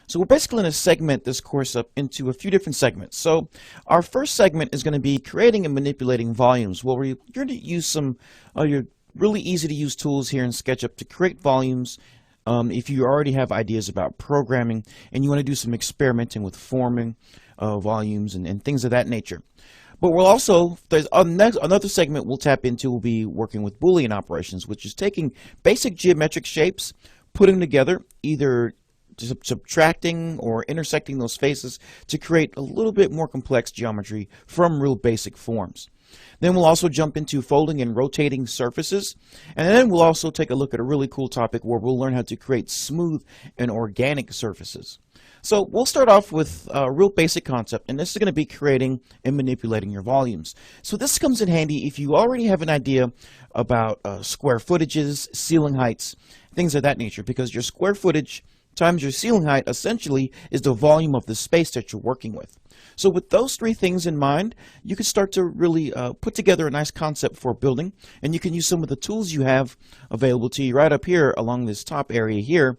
So we're basically going to segment this course up into a few different segments. So our first segment is going to be creating and manipulating volumes. Well, you're going to use some your really easy to use tools here in SketchUp to create volumes. If you already have ideas about programming and you want to do some experimenting with forming volumes and things of that nature. But we'll also, there's another segment we'll tap into will be working with Boolean operations, which is taking basic geometric shapes, putting them together, either subtracting or intersecting those faces to create a little bit more complex geometry from real basic forms. Then we'll also jump into folding and rotating surfaces, and then we'll also take a look at a really cool topic where we'll learn how to create smooth and organic surfaces. So we'll start off with a real basic concept, and this is going to be creating and manipulating your volumes. So this comes in handy if you already have an idea about square footages, ceiling heights, things of that nature, because your square footage times your ceiling height essentially is the volume of the space that you're working with. So with those three things in mind, you can start to really put together a nice concept for a building, and you can use some of the tools you have available to you right up here along this top area here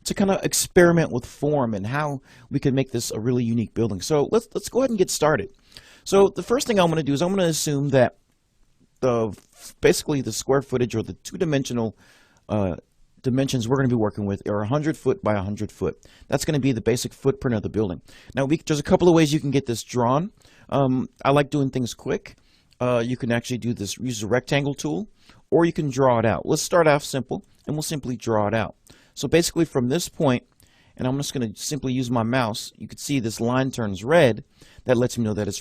to kind of experiment with form and how we can make this a really unique building. So let's go ahead and get started. So the first thing I'm going to do is I'm going to assume that basically the square footage or the two-dimensional dimensions we're going to be working with are 100 foot by 100 foot. That's going to be the basic footprint of the building. Now there's a couple of ways you can get this drawn. I like doing things quick. You can actually do this, use the rectangle tool, or you can draw it out. Let's start off simple and we'll simply draw it out. So basically from this point, and I'm just going to simply use my mouse, you can see this line turns red. That lets me know that it's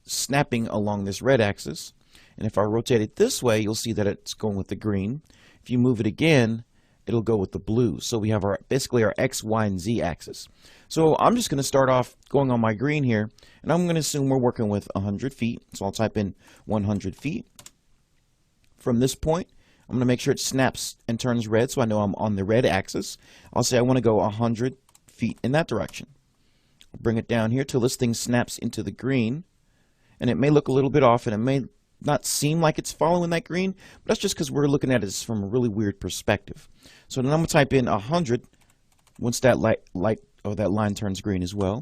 snapping along this red axis. And if I rotate it this way, you'll see that it's going with the green. If you move it again, it'll go with the blue. So we have basically our X, Y, and Z axis. So I'm just going to start off going on my green here, and I'm going to assume we're working with 100 feet. So I'll type in 100 feet. From this point, I'm going to make sure it snaps and turns red so I know I'm on the red axis. I'll say I want to go 100 feet in that direction. I'll bring it down here till this thing snaps into the green, and it may look a little bit off and it may not seem like it's following that green, but that's just because we're looking at it from a really weird perspective. So then I'm going to type in 100 once that that line turns green as well.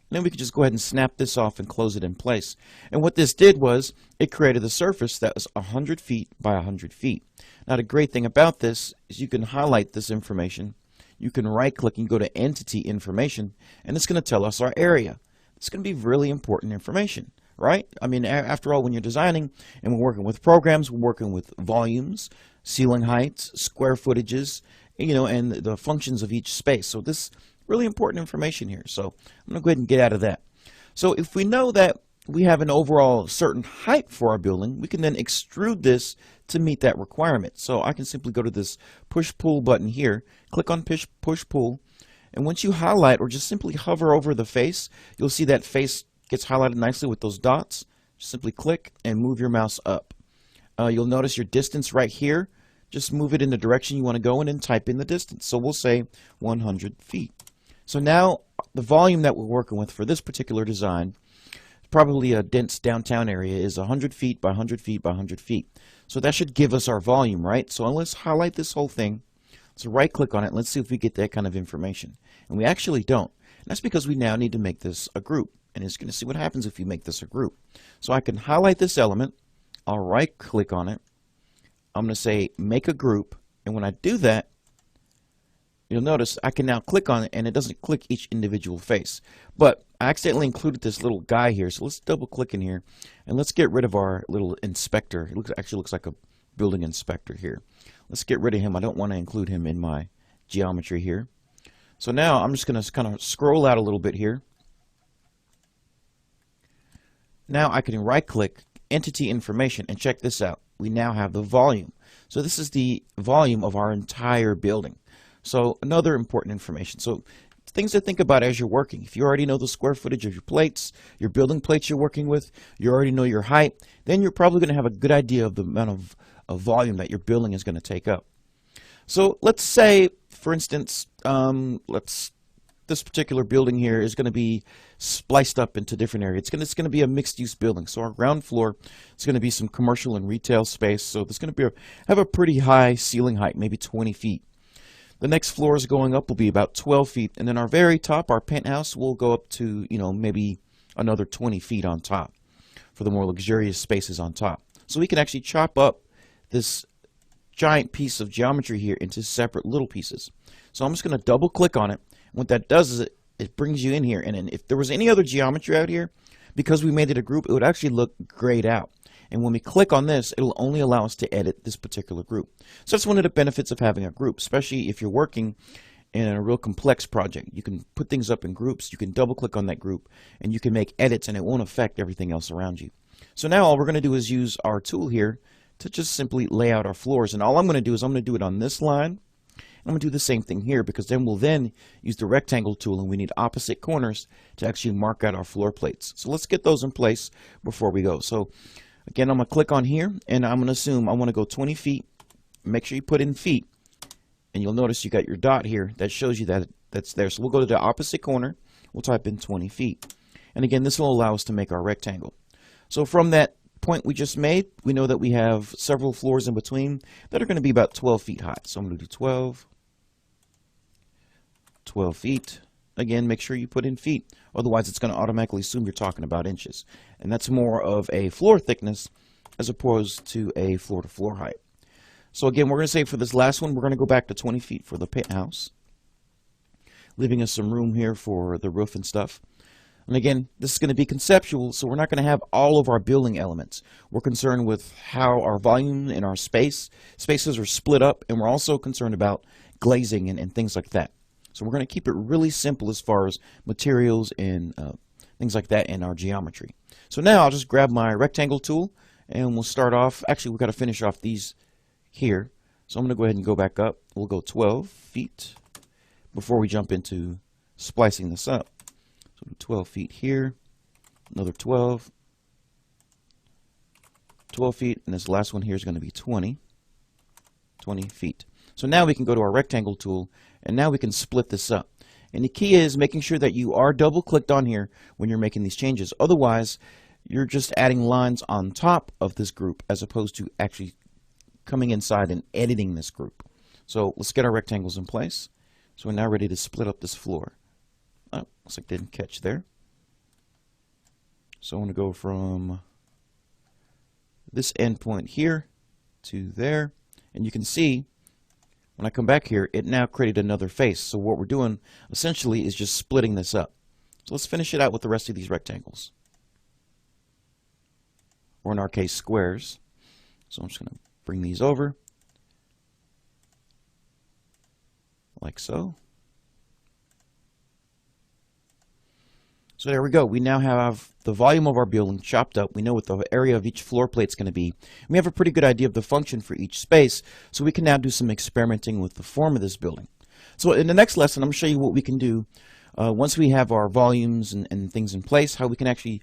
And then we can just go ahead and snap this off and close it in place. And what this did was it created a surface that was 100 feet by 100 feet. Now the great thing about this is you can highlight this information. You can right click and go to Entity Information, and it's going to tell us our area. It's going to be really important information. Right? I mean, after all, when you're designing and we're working with programs, we're working with volumes, ceiling heights, square footages, and the functions of each space. So this is really important information here. So I'm going to go ahead and get out of that. So if we know that we have an overall certain height for our building, we can then extrude this to meet that requirement. So I can simply go to this push-pull button here, click on push-pull, and once you highlight or just simply hover over the face, you'll see that face gets highlighted nicely with those dots. Just simply click and move your mouse up. You'll notice your distance right here. Just move it in the direction you want to go in and type in the distance. So we'll say 100 feet. So now the volume that we're working with for this particular design, probably a dense downtown area, is 100 feet by 100 feet by 100 feet. So that should give us our volume, right? So let's highlight this whole thing. So right click on it. Let's see if we get that kind of information. And we actually don't. And that's because we now need to make this a group. And it's going to see what happens if you make this a group. So I can highlight this element. I'll right click on it. I'm going to say make a group. And when I do that, you'll notice I can now click on it and it doesn't click each individual face. But I accidentally included this little guy here. So let's double click in here and let's get rid of our little inspector. It actually looks like a building inspector here. Let's get rid of him. I don't want to include him in my geometry here. So now I'm just going to kind of scroll out a little bit here. Now I can right click Entity Information and check this out. We now have the volume. So this is the volume of our entire building. So another important information. So things to think about as you're working. If you already know the square footage of your plates, your building plates you're working with, you already know your height, then you're probably going to have a good idea of the amount of volume that your building is going to take up. So let's say, for instance, this particular building here is going to be spliced up into different areas. It's going to be a mixed-use building. So our ground floor is going to be some commercial and retail space. So there's going to be have a pretty high ceiling height, maybe 20 feet. The next floors going up will be about 12 feet, and then our very top, our penthouse, will go up to, maybe another 20 feet on top for the more luxurious spaces on top. So we can actually chop up this giant piece of geometry here into separate little pieces. So I'm just going to double click on it. What that does is it brings you in here, and then if there was any other geometry out here, because we made it a group, it would actually look grayed out. And when we click on this, it'll only allow us to edit this particular group. So that's one of the benefits of having a group, especially if you're working in a real complex project. You can put things up in groups, you can double click on that group, and you can make edits, and it won't affect everything else around you. So now all we're going to do is use our tool here to just simply lay out our floors. And all I'm going to do is I'm going to do it on this line. I'm going to do the same thing here, because then we'll use the rectangle tool, and we need opposite corners to actually mark out our floor plates. So let's get those in place before we go. So again, I'm going to click on here, and I'm going to assume I want to go 20 feet. Make sure you put in feet, and you'll notice you got your dot here that shows you that that's there. So we'll go to the opposite corner. We'll type in 20 feet. And again, this will allow us to make our rectangle. So from that point we just made, we know that we have several floors in between that are going to be about 12 feet high. So I'm going to do 12 feet. Again, make sure you put in feet. Otherwise, it's going to automatically assume you're talking about inches. And that's more of a floor thickness as opposed to a floor-to-floor height. So again, we're going to say for this last one, we're going to go back to 20 feet for the penthouse, leaving us some room here for the roof and stuff. And again, this is going to be conceptual, so we're not going to have all of our building elements. We're concerned with how our volume and our spaces are split up, and we're also concerned about glazing and things like that. So we're going to keep it really simple as far as materials and things like that in our geometry. So now I'll just grab my rectangle tool, and we'll start off. Actually, we've got to finish off these here. So I'm going to go ahead and go back up. We'll go 12 feet before we jump into splicing this up. So 12 feet here, another 12 feet, and this last one here is going to be 20 feet. So now we can go to our rectangle tool, and now we can split this up. And the key is making sure that you are double clicked on here when you're making these changes. Otherwise, you're just adding lines on top of this group as opposed to actually coming inside and editing this group. So let's get our rectangles in place. So we're now ready to split up this floor. Oh, looks like didn't catch there. So I want to go from this endpoint here to there. And you can see when I come back here, it now created another face. So what we're doing essentially is just splitting this up. So let's finish it out with the rest of these rectangles. Or in our case, squares. So I'm just going to bring these over. Like so. So there we go. We now have the volume of our building chopped up. We know what the area of each floor plate is going to be. We have a pretty good idea of the function for each space, so we can now do some experimenting with the form of this building. So in the next lesson, I'm going to show you what we can do once we have our volumes and things in place, how we can actually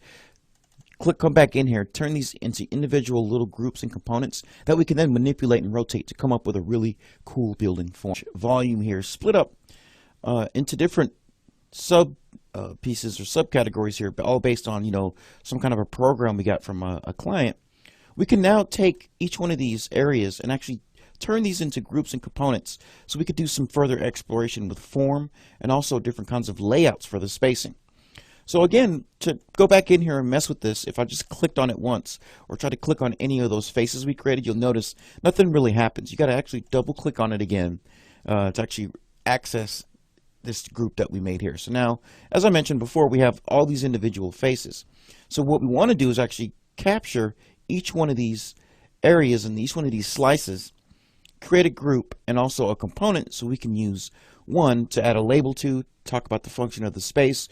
come back in here, turn these into individual little groups and components that we can then manipulate and rotate to come up with a really cool building form. Volume here split up into different sub pieces or subcategories here, but all based on, some kind of a program we got from a client. We can now take each one of these areas and actually turn these into groups and components, so we could do some further exploration with form and also different kinds of layouts for the spacing. So again, to go back in here and mess with this, if I just clicked on it once or try to click on any of those faces we created, you'll notice nothing really happens. You got to actually double click on it again to actually access this group that we made here. So now, as I mentioned before, we have all these individual faces. So what we want to do is actually capture each one of these areas and each one of these slices, create a group and also a component, so we can use one to add a label to, talk about the function of the space,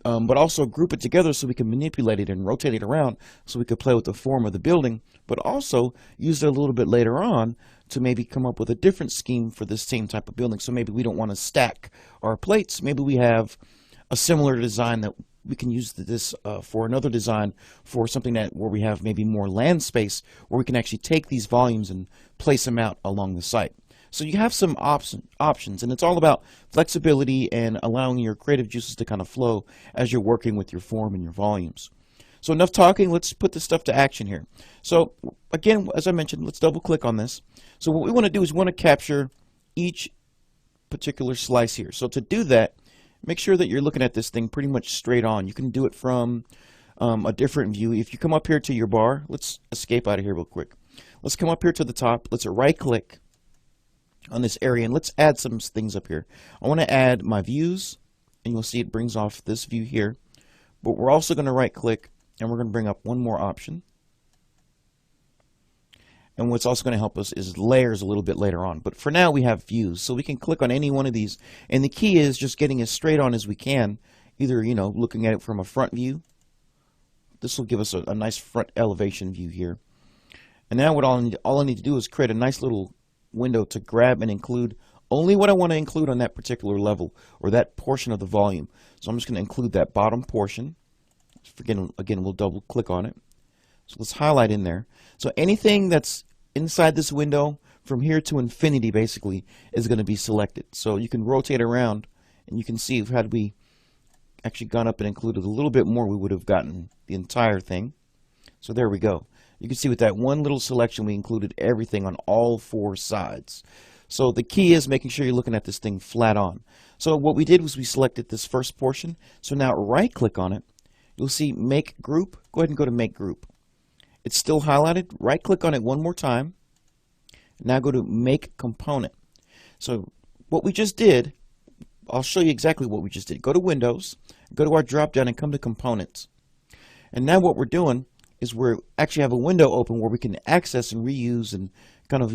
but also group it together so we can manipulate it and rotate it around so we could play with the form of the building, but also use it a little bit later on to maybe come up with a different scheme for this same type of building. So maybe we don't want to stack our plates. Maybe we have a similar design that we can use this for another design for something where we have maybe more land space, where we can actually take these volumes and place them out along the site. So you have some options, and it's all about flexibility and allowing your creative juices to kind of flow as you're working with your form and your volumes. So enough talking, let's put this stuff to action here. So again, as I mentioned, let's double click on this. So what we want to do is we want to capture each particular slice here. So to do that, make sure that you're looking at this thing pretty much straight on. You can do it from a different view. If you come up here to your bar, let's escape out of here real quick. Let's come up here to the top. Let's right click on this area and let's add some things up here. I want to add my views, and you'll see it brings off this view here. But we're also going to right click and we're going to bring up one more option. And what's also going to help us is layers a little bit later on. But for now we have views, so we can click on any one of these. And the key is just getting as straight on as we can, either looking at it from a front view. This will give us a nice front elevation view here. And now all I need to do is create a nice little window to grab and include only what I want to include on that particular level or that portion of the volume. So I'm just going to include that bottom portion. Again, we'll double click on it. So let's highlight in there. So anything that's inside this window from here to infinity basically is going to be selected. So you can rotate around and you can see had we actually gone up and included a little bit more, we would have gotten the entire thing. So there we go. You can see with that one little selection we included everything on all four sides. So the key is making sure you're looking at this thing flat on. So what we did was we selected this first portion. So now right click on it. You'll see make group. Go ahead and go to make group. It's still highlighted. Right click on it one more time. Now go to make component. So what we just did, I'll show you exactly what we just did. Go to Windows, go to our drop down and come to components. And now what we're doing is we're actually have a window open where we can access and reuse and kind of,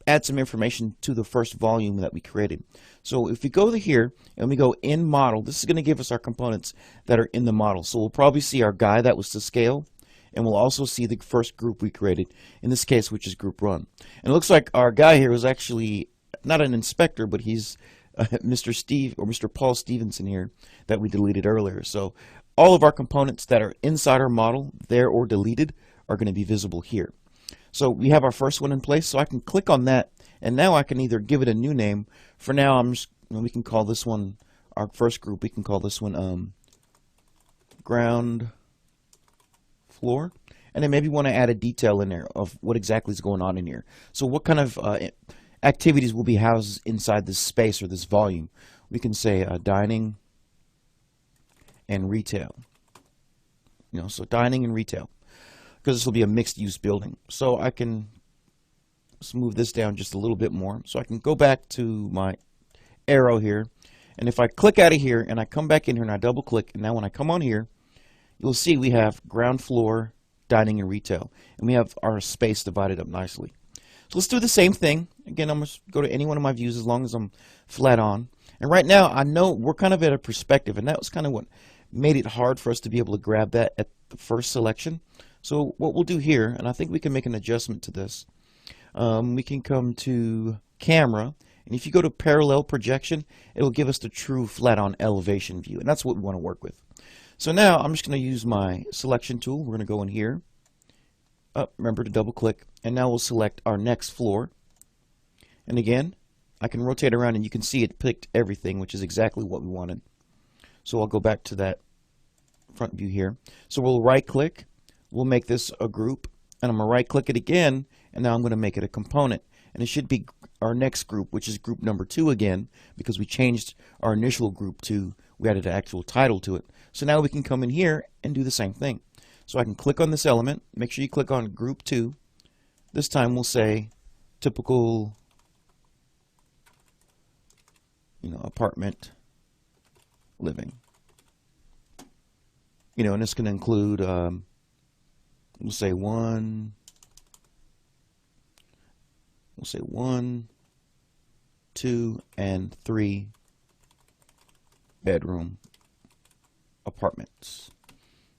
add some information to the first volume that we created. So if we go to here and we go in model, this is going to give us our components that are in the model. So we'll probably see our guy that was to scale, and we'll also see the first group we created, in this case, which is group run. And it looks like our guy here was actually not an inspector, but he's Mr. Steve or Mr. Paul Stevenson here that we deleted earlier. So all of our components that are inside our model, there or deleted, are going to be visible here. So we have our first one in place, so I can click on that, and now I can either give it a new name. For now, we can call this one, our first group, we can call this one ground floor. And then maybe want to add a detail in there of what exactly is going on in here. So what kind of activities will be housed inside this space or this volume? We can say dining and retail. So dining and retail, because this will be a mixed-use building. So I can move this down just a little bit more. So I can go back to my arrow here, and if I click out of here and I come back in here and I double-click, and now when I come on here, you'll see we have ground floor, dining, and retail, and we have our space divided up nicely. So let's do the same thing. Again, I'm going to go to any one of my views as long as I'm flat on. And right now, I know we're kind of at a perspective, and that was kind of what made it hard for us to be able to grab that at the first selection. So what we'll do here, and I think we can make an adjustment to this, we can come to camera, and if you go to parallel projection, it'll give us the true flat on elevation view, and that's what we want to work with. So now I'm just going to use my selection tool. We're going to go in here. Remember to double click, and now we'll select our next floor. And again, I can rotate around and you can see it picked everything, which is exactly what we wanted. So I'll go back to that front view here. So we'll right click, we'll make this a group, and I'm going to right click it again, and now I'm going to make it a component. And it should be our next group, which is group number 2 again, because we changed our initial group to, we added an actual title to it. So now we can come in here and do the same thing. So I can click on this element, make sure you click on group 2. This time we'll say typical, apartment living. And it's going to include, we'll say 1, 2, and 3 bedroom apartments.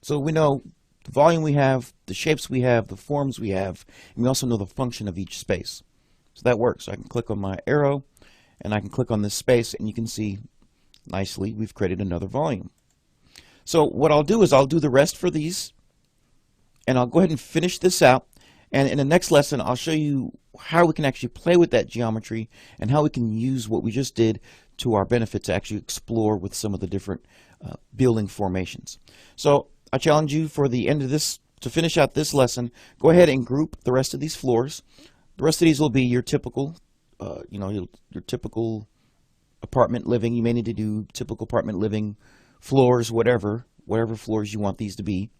So we know the volume we have, the shapes we have, the forms we have, and we also know the function of each space. So that works. So I can click on my arrow, and I can click on this space, and you can see nicely we've created another volume. So what I'll do is I'll do the rest for these, and I'll go ahead and finish this out. And in the next lesson, I'll show you how we can actually play with that geometry and how we can use what we just did to our benefit to actually explore with some of the different building formations. So I challenge you for the end of this, to finish out this lesson, go ahead and group the rest of these floors. The rest of these will be your typical, your typical apartment living. You may need to do typical apartment living floors, whatever floors you want these to be.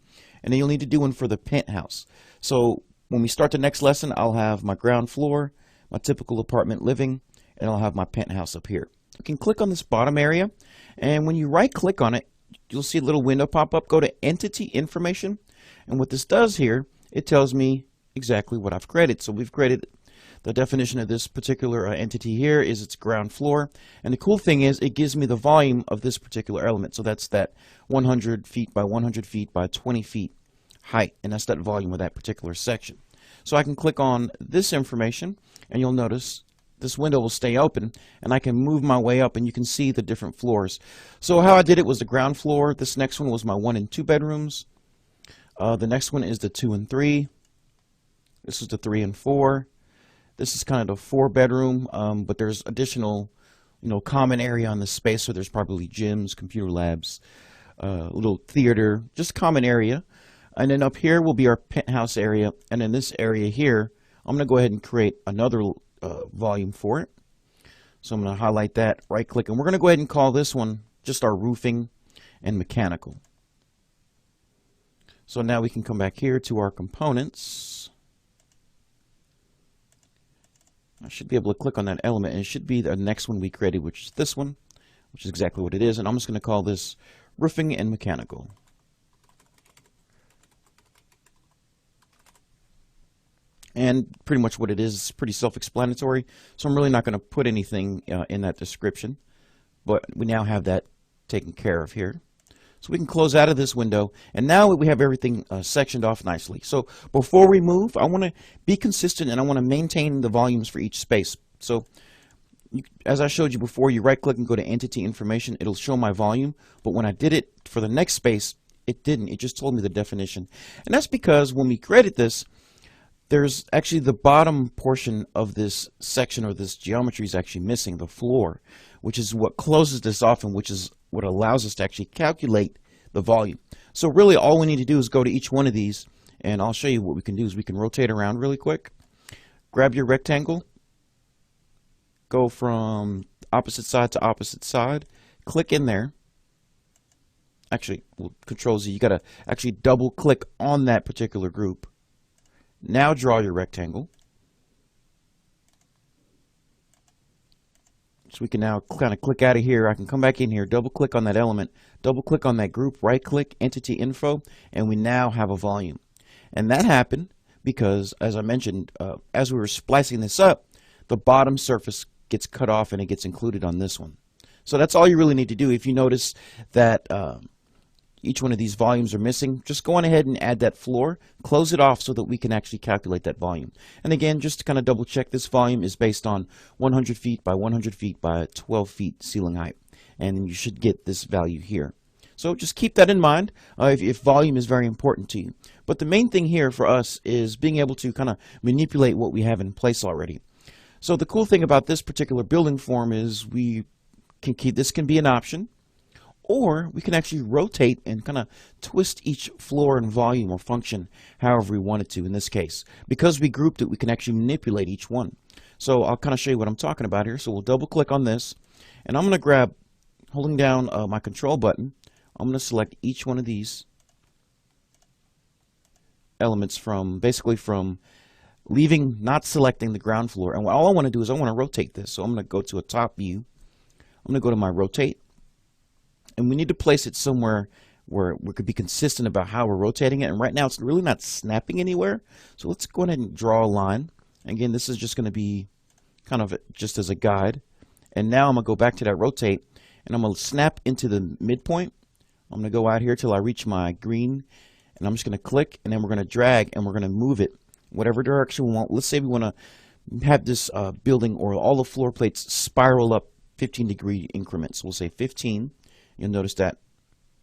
And then you'll need to do one for the penthouse. So when we start the next lesson, I'll have my ground floor, my typical apartment living, and I'll have my penthouse up here. You can click on this bottom area, and when you right click on it, you'll see a little window pop up. Go to Entity Information, and what this does here, it tells me exactly what I've created. So we've created the definition of this particular entity here is its ground floor, and the cool thing is it gives me the volume of this particular element. So that's that 100 feet by 100 feet by 20 feet height, and that's that volume of that particular section. So I can click on this information, and you'll notice this window will stay open, and I can move my way up, and you can see the different floors. So how I did it was the ground floor. This next one was my 1 and 2 bedrooms. The next one is the 2 and 3. This is the 3 and 4. This is kind of the 4 bedroom, but there's additional, common area on this space. So there's probably gyms, computer labs, little theater, just common area. And then up here will be our penthouse area. And in this area here, I'm going to go ahead and create another volume for it. So I'm going to highlight that, right click, and we're going to go ahead and call this one just our roofing and mechanical. So now we can come back here to our components. I should be able to click on that element, and it should be the next one we created, which is this one, which is exactly what it is. And I'm just going to call this roofing and mechanical. And pretty much what it is pretty self-explanatory, so I'm really not going to put anything in that description, but we now have that taken care of here. So we can close out of this window, and now we have everything sectioned off nicely. So before we move, I want to be consistent, and I want to maintain the volumes for each space. So as I showed you before, you right click and go to Entity Information. It'll show my volume, but when I did it for the next space, it didn't. It just told me the definition. And that's because when we created this, there's actually the bottom portion of this section or this geometry is actually missing, the floor, which is what closes this off and which is what allows us to actually calculate the volume. So really all we need to do is go to each one of these, and I'll show you what we can do is we can rotate around really quick. Grab your rectangle, go from opposite side to opposite side, click in there. Actually, we'll Control Z, you got to actually double click on that particular group. Now draw your rectangle. So we can now kind of click out of here. I can come back in here, double click on that element, double click on that group, right click, Entity Info, and we now have a volume. And that happened because, as I mentioned, as we were splicing this up, the bottom surface gets cut off and it gets included on this one. So that's all you really need to do. If you notice that each one of these volumes are missing, just go on ahead and add that floor, close it off so that we can actually calculate that volume. And again, just to kind of double check, this volume is based on 100 feet by 100 feet by 12 feet ceiling height. And you should get this value here. So just keep that in mind if volume is very important to you. But the main thing here for us is being able to kind of manipulate what we have in place already. So the cool thing about this particular building form is we can keep, this can be an option, or we can actually rotate and kind of twist each floor and volume or function however we want it to in this case. Because we grouped it, we can actually manipulate each one. So I'll kind of show you what I'm talking about here. So we'll double click on this, and I'm going to grab, holding down my control button, I'm going to select each one of these elements from, basically from leaving, not selecting the ground floor. And all I want to do is I want to rotate this. So I'm going to go to a top view. I'm going to go to my rotate. And we need to place it somewhere where we could be consistent about how we're rotating it. And right now it's really not snapping anywhere. So let's go ahead and draw a line. Again, this is just going to be kind of just as a guide. And now I'm going to go back to that rotate, and I'm going to snap into the midpoint. I'm going to go out here till I reach my green, and I'm just going to click, and then we're going to drag, and we're going to move it whatever direction we want. Let's say we want to have this building or all the floor plates spiral up 15-degree increments. We'll say 15. You'll notice that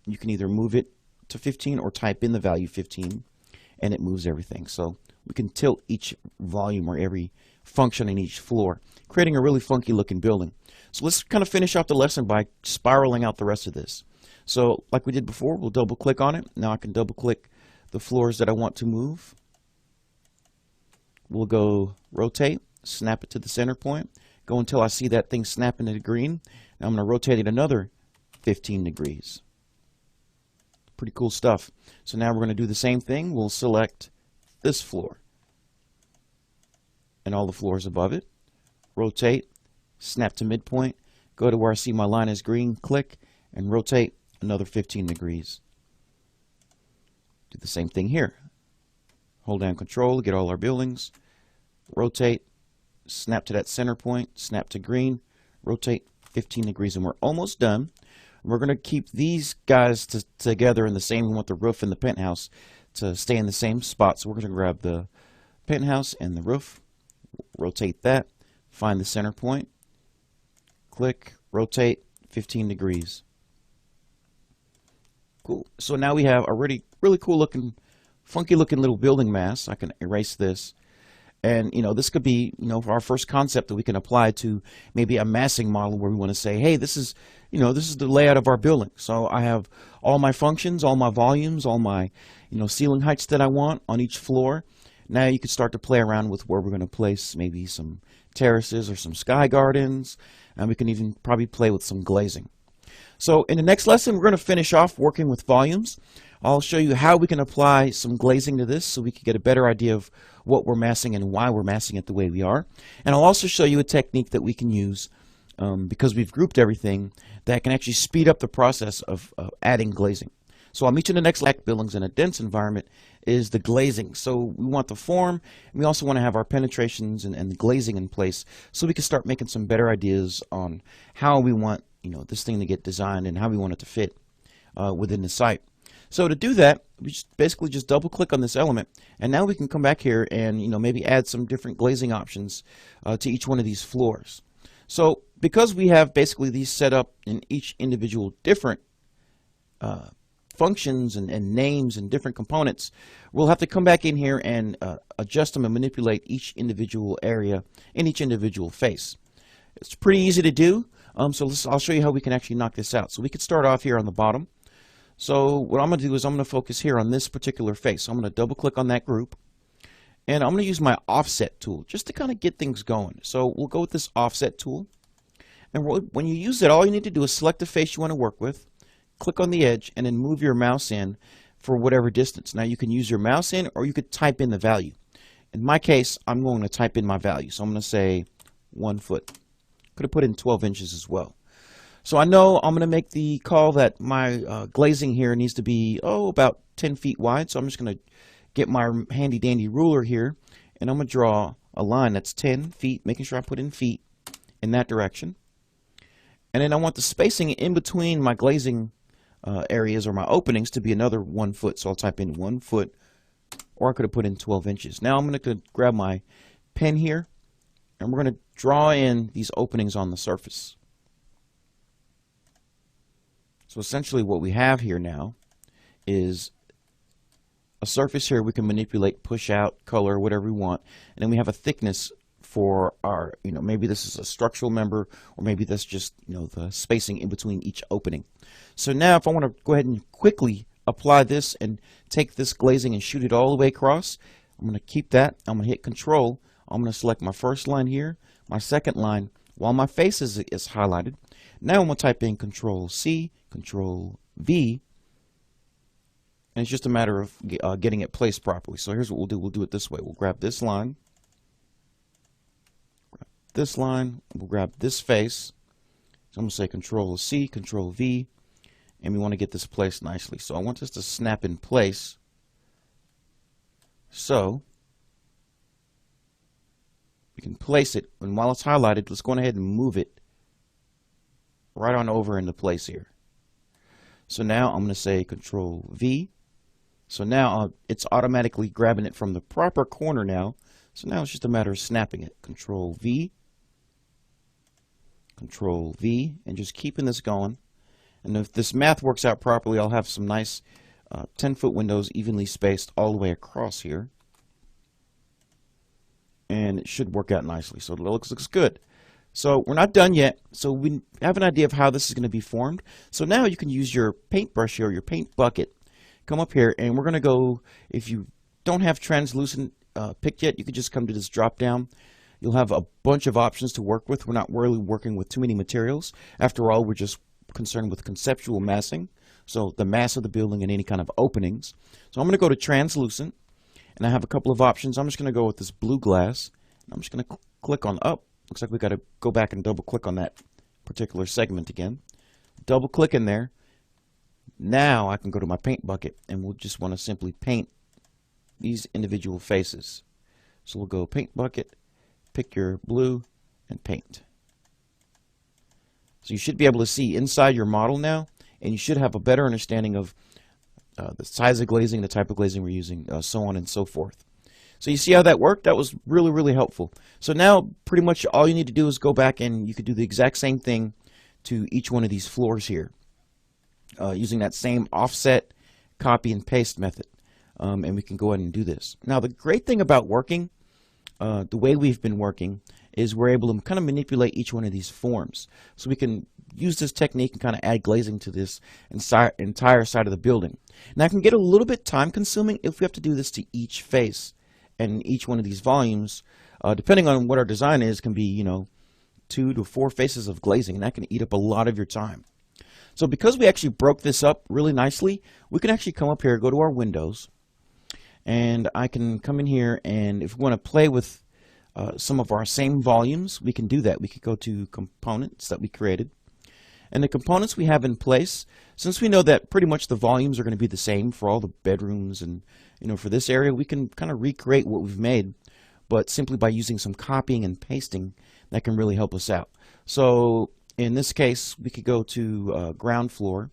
you can either move it to 15 or type in the value 15, and it moves everything. So we can tilt each volume or every function in each floor, creating a really funky looking building. So let's kind of finish off the lesson by spiraling out the rest of this. So like we did before, we'll double click on it. Now I can double click the floors that I want to move. We'll go rotate, snap it to the center point, go until I see that thing snap into the green. Now I'm going to rotate it another 15 degrees. Pretty cool stuff. So now we're going to do the same thing. We'll select this floor and all the floors above it. Rotate, snap to midpoint, go to where I see my line is green, click, and rotate another 15 degrees. Do the same thing here. Hold down Control to get all our buildings. Rotate, snap to that center point, snap to green, rotate 15 degrees, and we're almost done. We're going to keep these guys together in the same. We want the roof and the penthouse to stay in the same spot. So we're going to grab the penthouse and the roof, rotate that, find the center point, click, rotate 15 degrees. Cool. So now we have a really cool looking, funky looking little building mass. I can erase this. And, this could be, our first concept that we can apply to maybe a massing model where we want to say, hey, this is the layout of our building. So I have all my functions, all my volumes, all my, ceiling heights that I want on each floor. Now you can start to play around with where we're going to place maybe some terraces or some sky gardens. And we can even probably play with some glazing. So in the next lesson, we're going to finish off working with volumes. I'll show you how we can apply some glazing to this so we can get a better idea of what we're massing and why we're massing it the way we are. And I'll also show you a technique that we can use because we've grouped everything that can actually speed up the process of adding glazing. So I'll meet you in the next buildings in a dense environment is the glazing. So we want the form, and we also want to have our penetrations and the glazing in place so we can start making some better ideas on how we want this thing to get designed and how we want it to fit within the site. So to do that, we basically just double click on this element, and now we can come back here and maybe add some different glazing options to each one of these floors. So because we have basically these set up in each individual different functions and names and different components, we'll have to come back in here and adjust them and manipulate each individual area in each individual face. It's pretty easy to do. So I'll show you how we can actually knock this out. So we could start off here on the bottom. So what I'm going to do is I'm going to focus here on this particular face. So I'm going to double click on that group, and I'm going to use my offset tool just to kind of get things going. So we'll go with this offset tool, and when you use it, all you need to do is select the face you want to work with, click on the edge, and then move your mouse in for whatever distance. Now you can use your mouse in, or you could type in the value. In my case, I'm going to type in my value. So I'm going to say 1 foot. Could have put in 12 inches as well. So I know I'm going to make the call that my glazing here needs to be, about 10 feet wide. So I'm just going to get my handy dandy ruler here, and I'm going to draw a line that's 10 feet, making sure I put in feet in that direction. And then I want the spacing in between my glazing areas or my openings to be another 1 foot. So I'll type in 1 foot, or I could have put in 12 inches. Now I'm going to grab my pen here, and we're going to draw in these openings on the surface. So essentially what we have here now is a surface here we can manipulate, push out, color, whatever we want. And then we have a thickness for our, maybe this is a structural member, or maybe that's just, the spacing in between each opening. So now if I want to go ahead and quickly apply this and take this glazing and shoot it all the way across, I'm going to keep that. I'm going to hit Control. I'm going to select my first line here, my second line, while my face is highlighted. Now I'm going to type in Control C, Control V, and it's just a matter of getting it placed properly. So here's what we'll do. We'll do it this way. We'll grab this line, we'll grab this face. So I'm going to say Control C, Control V, and we want to get this placed nicely. So I want this to snap in place. So we can place it, and while it's highlighted, let's go ahead and move it right on over into place here. So now I'm going to say Control V. So now it's automatically grabbing it from the proper corner now. So now it's just a matter of snapping it. Control V, Control V, and just keeping this going. And if this math works out properly, I'll have some nice 10-foot windows evenly spaced all the way across here. And it should work out nicely. So it looks good. So we're not done yet. So we have an idea of how this is going to be formed. So now you can use your paintbrush here, your paint bucket. Come up here, and we're going to go, if you don't have translucent picked yet, you could just come to this drop down. You'll have a bunch of options to work with. We're not really working with too many materials. After all, we're just concerned with conceptual massing, so the mass of the building and any kind of openings. So I'm going to go to translucent, and I have a couple of options. I'm just going to go with this blue glass. I'm just going to click on up. Looks like we got to go back and double click on that particular segment again. Double click in there. Now I can go to my paint bucket, and we'll just want to simply paint these individual faces. So we'll go paint bucket, pick your blue, and paint. So you should be able to see inside your model now, and you should have a better understanding of the size of glazing, the type of glazing we're using, so on and so forth. So you see how that worked? That was really, really helpful. So now pretty much all you need to do is go back and you could do the exact same thing to each one of these floors here, using that same offset, copy, and paste method. And we can go ahead and do this. Now the great thing about working the way we've been working is we're able to kind of manipulate each one of these forms. So we can use this technique and kind of add glazing to this entire side of the building. Now it can get a little bit time consuming if we have to do this to each face and each one of these volumes. Depending on what our design is, can be, you know, 2 to 4 faces of glazing, and that can eat up a lot of your time. So because we actually broke this up really nicely, we can actually come up here, go to our windows, and I can come in here, and if we want to play with some of our same volumes, we can do that. We could go to components that we created, and the components we have in place, since we know that pretty much the volumes are going to be the same for all the bedrooms, and you know, for this area we can kind of recreate what we've made, but simply by using some copying and pasting, that can really help us out. So in this case, we could go to ground floor.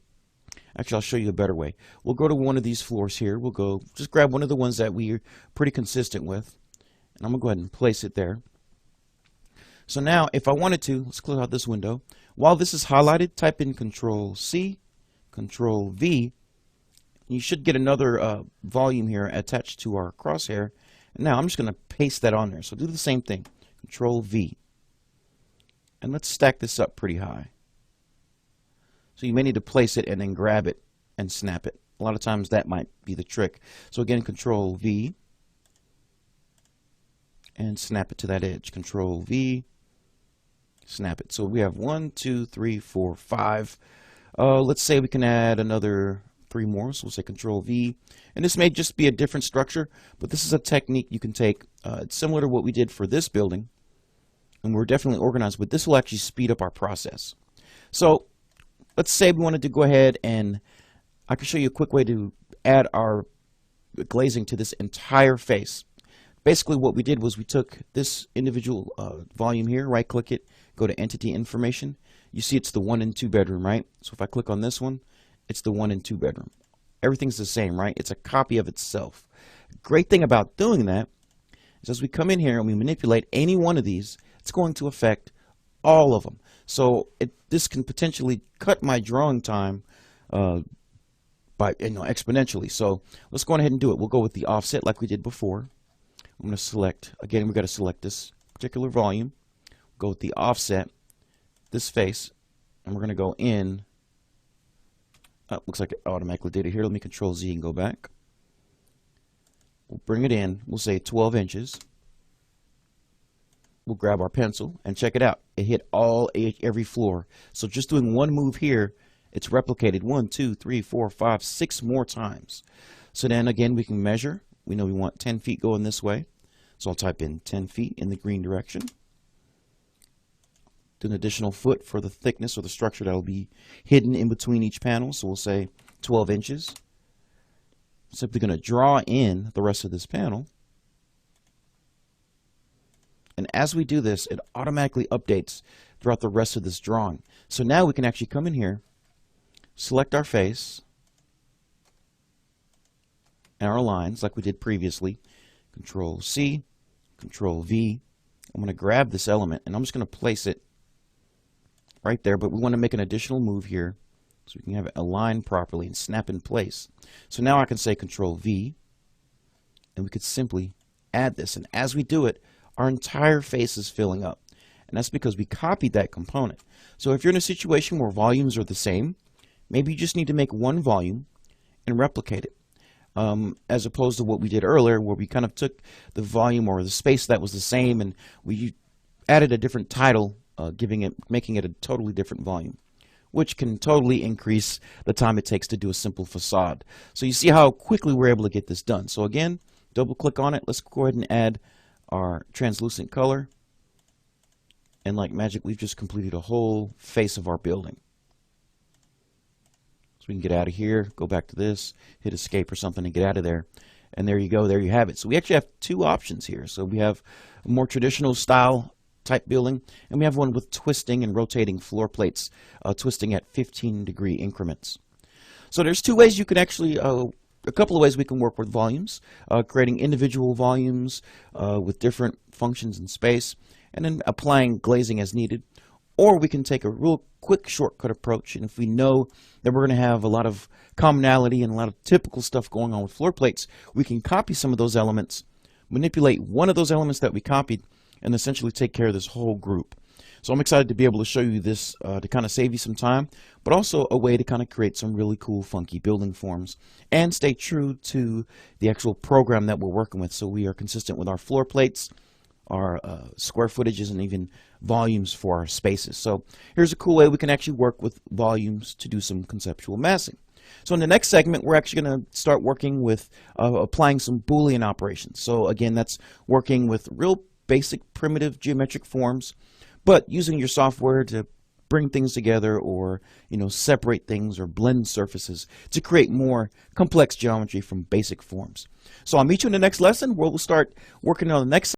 Actually, I'll show you a better way. We'll go to one of these floors here. We'll go, just grab one of the ones that we're pretty consistent with. And I'm going to go ahead and place it there. So now, if I wanted to, let's close out this window. While this is highlighted, type in Control-C, Control-V. You should get another volume here attached to our crosshair. And now I'm just going to paste that on there. So do the same thing. Control-V. And let's stack this up pretty high. So you may need to place it and then grab it and snap it. A lot of times that might be the trick. So again, Control-V. And snap it to that edge. Control-V. Snap it. So we have 1, 2, 3, 4, 5. Let's say we can add another 3 more. So we'll say Control-V. And this may just be a different structure, but this is a technique you can take. It's similar to what we did for this building. And we're definitely organized, but this will actually speed up our process. So let's say we wanted to go ahead, and I can show you a quick way to add our glazing to this entire face. Basically what we did was we took this individual volume here, right click it, go to entity information. You see it's the 1 and 2 bedroom, right? So if I click on this one, it's the 1 and 2 bedroom. Everything's the same, right? It's a copy of itself. Great thing about doing that is as we come in here and we manipulate any one of these, it's going to affect all of them. So this can potentially cut my drawing time by exponentially. So let's go ahead and do it. We'll go with the offset like we did before. I'm going to select, again, we've got to select this particular volume. Go with the offset, this face, and we're going to go in. Oh, looks like it automatically did it here. Let me Control-Z and go back. We'll bring it in. We'll say 12 inches. We'll grab our pencil and check it out. It hit every floor. So just doing one move here, it's replicated 1, 2, 3, 4, 5, 6 more times. So then again, we can measure. We know we want 10 feet going this way. So I'll type in 10 feet in the green direction. Do an additional foot for the thickness or the structure that will be hidden in between each panel. So we'll say 12 inches. Simply going to draw in the rest of this panel. And as we do this, it automatically updates throughout the rest of this drawing. So now we can actually come in here, select our face and our lines like we did previously. Control-C, Control-V. I'm going to grab this element and I'm just going to place it right there, but we want to make an additional move here so we can have it align properly and snap in place. So now I can say Control-V, and we could simply add this. And as we do it, our entire face is filling up. And that's because we copied that component. So if you're in a situation where volumes are the same, maybe you just need to make one volume and replicate it. as opposed to what we did earlier, where we kind of took the volume or the space that was the same and we added a different title, making it a totally different volume, which can totally increase the time it takes to do a simple facade. So you see how quickly we're able to get this done. So again, double click on it. Let's go ahead and add our translucent color. And like magic, we've just completed a whole face of our building. So we can get out of here, go back to this, hit escape or something and get out of there. And there you go, there you have it. So we actually have two options here. So we have a more traditional style type building, and we have one with twisting and rotating floor plates, twisting at 15-degree increments. So there's two ways you can actually, a couple of ways we can work with volumes, creating individual volumes with different functions in space, and then applying glazing as needed. Or we can take a real quick shortcut approach, and if we know that we're going to have a lot of commonality and a lot of typical stuff going on with floor plates, we can copy some of those elements, manipulate one of those elements that we copied, and essentially take care of this whole group. So I'm excited to be able to show you this to kind of save you some time, but also a way to kind of create some really cool, funky building forms and stay true to the actual program that we're working with. So we are consistent with our floor plates, our square footages, and even volumes for our spaces. So here's a cool way we can actually work with volumes to do some conceptual massing. So in the next segment, we're actually going to start working with applying some Boolean operations. So again, that's working with real basic primitive geometric forms, but using your software to bring things together, or separate things or blend surfaces to create more complex geometry from basic forms. So I'll meet you in the next lesson where we'll start working on the next